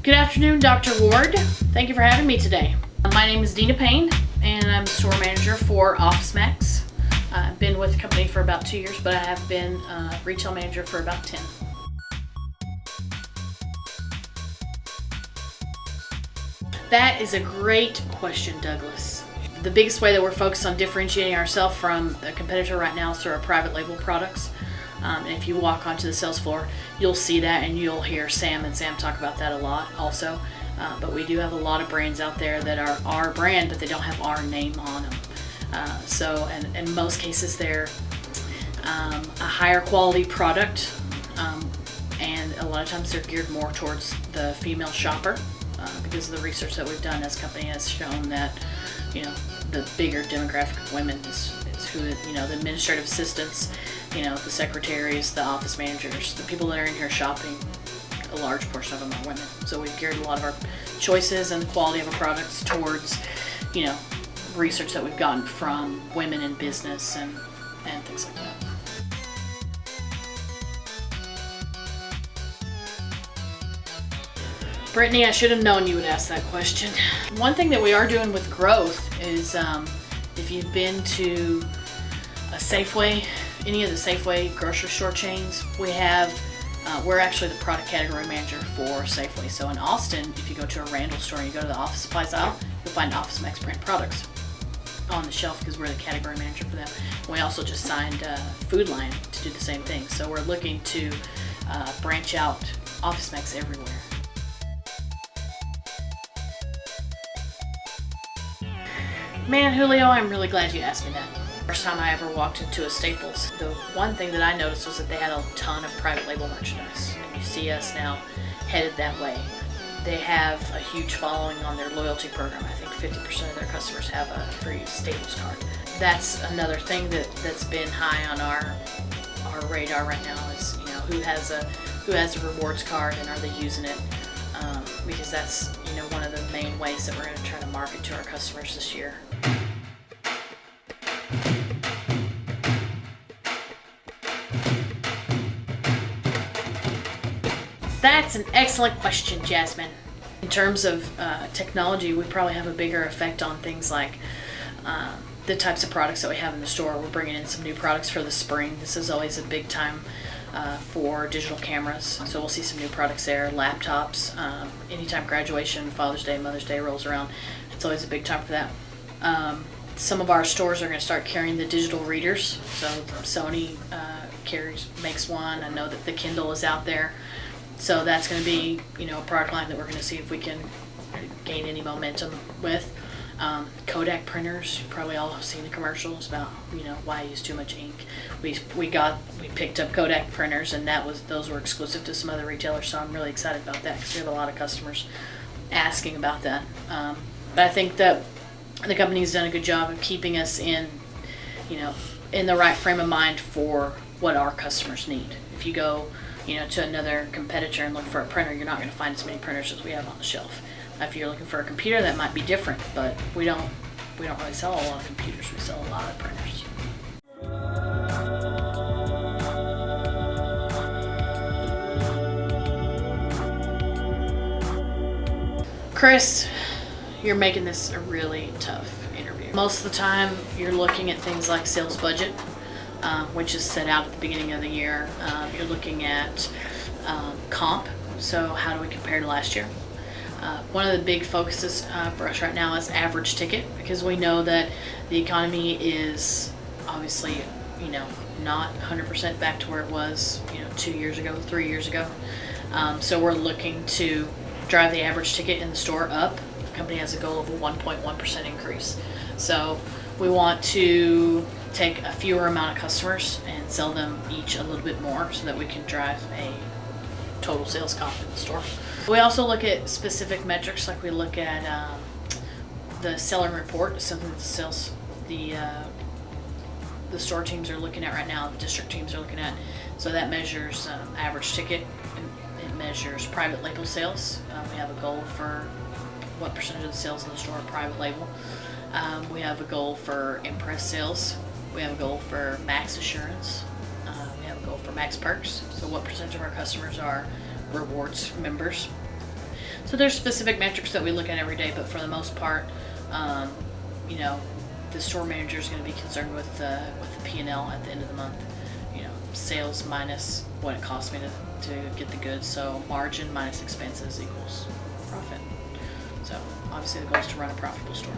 Good afternoon, Dr. Ward. Thank you for having me today. My name is Dina Payne, and I'm store manager for ofmax. I've been with the company for about 2 years, but I have been retail manager for about 10. That is a great question, Douglas. The biggest way that we're focused on differentiating ourselves from a competitor right now is through our private label products. And if you walk onto the sales floor, you'll see that, and you'll hear Sam talk about that a lot also. But we do have a lot of brands out there that are our brand, but they don't have our name on them. And in most cases, they're a higher quality product, and a lot of times they're geared more towards the female shopper because of the research that we've done as a company has shown that, the bigger demographic of women is who, the administrative assistants, the secretaries, the office managers, the people that are in here shopping, a large portion of them are women. So we've geared a lot of our choices and the quality of our products towards, research that we've gotten from women in business and things like that. Brittany, I should have known you would ask that question. One thing that we are doing with growth is if you've been to a Safeway, any of the Safeway grocery store chains, we're actually the product category manager for Safeway. So in Austin, if you go to a Randall store and you go to the office supplies aisle, you'll find ofmax brand products on the shelf because we're the category manager for them. We also just signed Food Line to do the same thing. So we're looking to branch out ofmax everywhere. Man, Julio, I'm really glad you asked me that. First time I ever walked into a Staples, the one thing that I noticed was that they had a ton of private label merchandise. And you see us now headed that way. They have a huge following on their loyalty program. I think 50% of their customers have a free Staples card. That's another thing that's been high on our radar right now is, who has a rewards card and are they using it? Because that's, one of the main ways that we're going to try to market to our customers this year. That's an excellent question, Jasmine. In terms of technology, we probably have a bigger effect on things like the types of products that we have in the store. We're bringing in some new products for the spring. This is always a big time for digital cameras, so we'll see some new products there. Laptops, anytime graduation, Father's Day, Mother's Day rolls around, it's always a big time for that. Some of our stores are going to start carrying the digital readers. So Sony makes one. I know that the Kindle is out there. So that's going to be, a product line that we're going to see if we can gain any momentum with. Kodak printers, you probably all have seen the commercials about, why I use too much ink. We picked up Kodak printers, and those were exclusive to some other retailers. So I'm really excited about that because we have a lot of customers asking about that. But I think that the company's done a good job of keeping us in the right frame of mind for what our customers need. If you go to another competitor and look for a printer, you're not going to find as many printers as we have on the shelf. If you're looking for a computer, that might be different, but we don't really sell a lot of computers. We sell a lot of printers. Chris, you're making this a really tough interview. Most of the time, you're looking at things like sales budget, which is set out at the beginning of the year. You're looking at comp, so how do we compare to last year? One of the big focuses for us right now is average ticket, because we know that the economy is obviously, not 100% back to where it was, 2 years ago, 3 years ago. So we're looking to drive the average ticket in the store up. The company has a goal of a 1.1% increase. So we want to take a fewer amount of customers and sell them each a little bit more so that we can drive a total sales comp in the store. We also look at specific metrics, like we look at the seller report, something that the store teams are looking at right now, the district teams are looking at. So that measures average ticket. It measures private label sales. We have a goal for what percentage of the sales in the store are private label. We have a goal for Impress sales. We have a goal for Max Assurance. We have a goal for Max Perks. So what percentage of our customers are rewards members? So there's specific metrics that we look at every day, but for the most part, you know, the store manager is going to be concerned with the P&L at the end of the month. You know, sales minus what it costs me to get the goods. So margin minus expenses equals profit. So obviously the goal is to run a profitable store.